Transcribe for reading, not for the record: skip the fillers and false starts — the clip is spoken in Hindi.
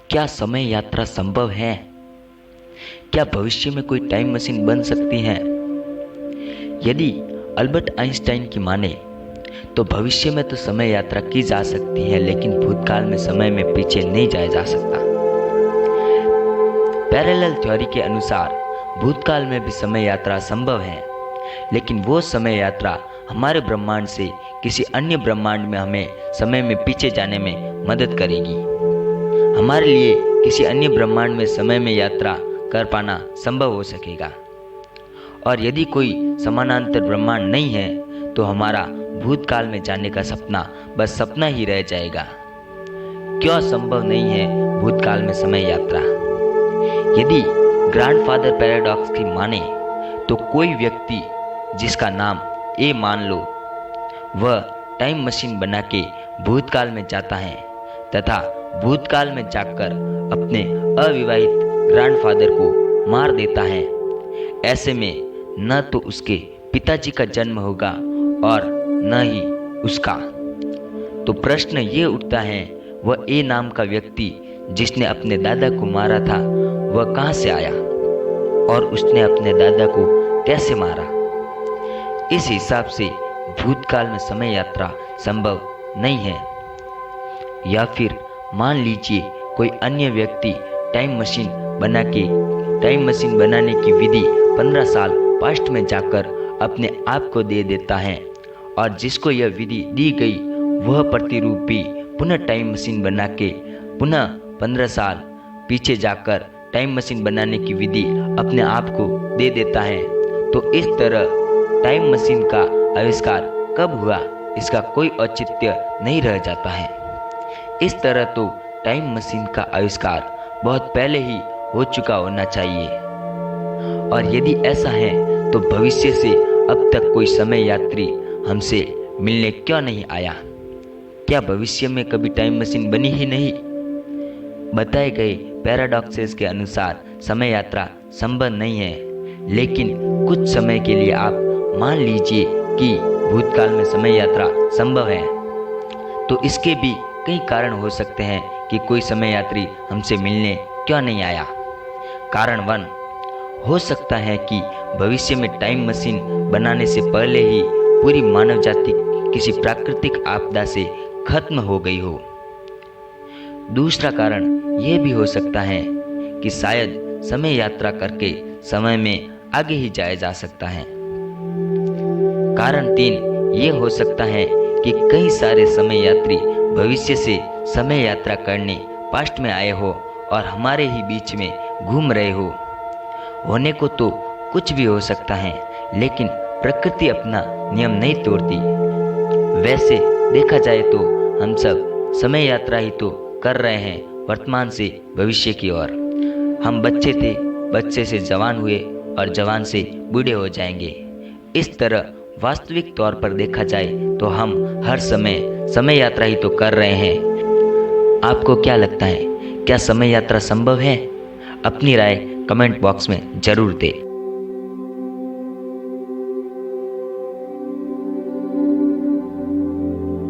क्या समय यात्रा संभव है? क्या भविष्य में कोई टाइम मशीन बन सकती है? यदि अल्बर्ट आइंस्टाइन की माने तो भविष्य में तो समय यात्रा की जा सकती है, लेकिन भूतकाल में समय में पीछे नहीं जाया जा सकता। पैरेलल थ्योरी के अनुसार भूतकाल में भी समय यात्रा संभव है, लेकिन वो समय यात्रा हमारे ब्रह्मांड से किसी अन्य ब्रह्मांड में हमें समय में पीछे जाने में मदद करेगी। हमारे लिए किसी अन्य ब्रह्मांड में समय में यात्रा कर पाना संभव हो सकेगा। और यदि कोई समानांतर ब्रह्मांड नहीं है तो हमारा भूतकाल में जाने का सपना बस सपना ही रह जाएगा। क्यों संभव नहीं है भूतकाल में समय यात्रा? यदि ग्रैंडफादर पैराडॉक्स की माने तो कोई व्यक्ति जिसका नाम ए मान लो, वह टाइम मशीन बना के भूतकाल में जाता है तथा भूतकाल में जाकर अपने अविवाहित ग्रैंडफादर को मार देता है। ऐसे में न तो उसके पिताजी का जन्म होगा और न ही उसका। तो प्रश्न ये उठता है, वह ए नाम का व्यक्ति जिसने अपने दादा को मारा था वह कहाँ से आया और उसने अपने दादा को कैसे मारा? इस हिसाब से भूतकाल में समय यात्रा संभव नहीं है। या फिर मान लीजिए कोई अन्य व्यक्ति टाइम मशीन बनाने की विधि 15 साल पास्ट में जाकर अपने आप को दे देता है और जिसको यह विधि दी गई वह प्रतिरूप भी पुनः टाइम मशीन बना के पुनः 15 साल पीछे जाकर टाइम मशीन बनाने की विधि अपने आप को दे देता है। तो इस तरह टाइम मशीन का आविष्कार कब हुआ इसका कोई औचित्य नहीं रह जाता है। इस तरह तो टाइम मशीन का आविष्कार बहुत पहले ही हो चुका होना चाहिए। और यदि ऐसा है तो भविष्य से अब तक कोई समय यात्री हमसे मिलने क्यों नहीं आया? क्या भविष्य में कभी टाइम मशीन बनी ही नहीं? बताए गए पैराडॉक्सेस के अनुसार समय यात्रा संभव नहीं है, लेकिन कुछ समय के लिए आप मान लीजिए कि भूतकाल में समय यात्रा संभव है, तो इसके भी कई कारण हो सकते हैं कि कोई समय यात्री हमसे मिलने क्यों नहीं आया। कारण 1, हो सकता है कि भविष्य में टाइम मशीन बनाने से पहले ही पूरी मानव जाति किसी प्राकृतिक आपदा से खत्म हो गई हो। दूसरा कारण यह भी हो सकता है कि शायद समय यात्रा करके समय में आगे ही जाया जा सकता है। कारण 3 ये हो सकता है कि कई सारे समय यात्री भविष्य से समय यात्रा करने पास्ट में आए हो और हमारे ही बीच में घूम रहे हो। होने को तो कुछ भी हो सकता है, लेकिन प्रकृति अपना नियम नहीं तोड़ती। वैसे देखा जाए तो हम सब समय यात्रा ही तो कर रहे हैं वर्तमान से भविष्य की ओर। हम बच्चे थे, बच्चे से जवान हुए और जवान से बूढ़े हो जाएंगे। इस तरह वास्तविक तौर पर देखा जाए तो हम हर समय यात्रा ही तो कर रहे हैं। आपको क्या लगता है, क्या समय यात्रा संभव है? अपनी राय कमेंट बॉक्स में जरूर दें।